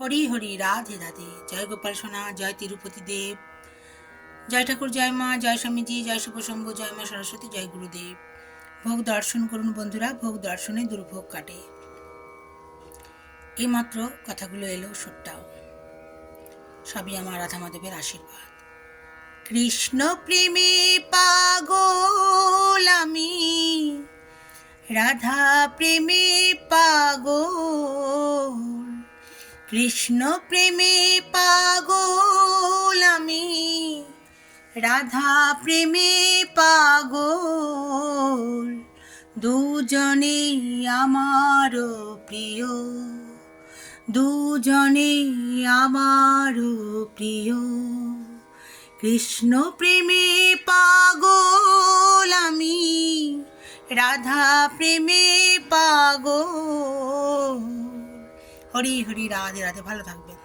হরি হরি, রাধে রাধে। জয় গোপাল সোনা, জয় তিরুপতি দেব, জয় ঠাকুর, জয় মা, জয় স্বামীজি, জয় শুভশম্ভু, জয় মা সরস্বতী, জয় গুরুদেব। ভোগ দর্শন করুন বন্ধুরা, ভোগ দর্শনে দুর্ভোগ কাটে। এইমাত্র কথাগুলো এলো সুরটাও, সবই আমার রাধা মাধবের আশীর্বাদ। কৃষ্ণ প্রেমে পাগল আমি, রাধা প্রেমে পাগল, কৃষ্ণ প্রেমে পাগল আমি, রাধা প্রেমে পাগল, দুজনে আমার প্রিয়, দুজনে আমার প্রিয়। কৃষ্ণ প্রেমে পাগল আমি, রাধা প্রেমে পাগল। হরি হরি, রাধে রাধে। ভালো থাকবেন।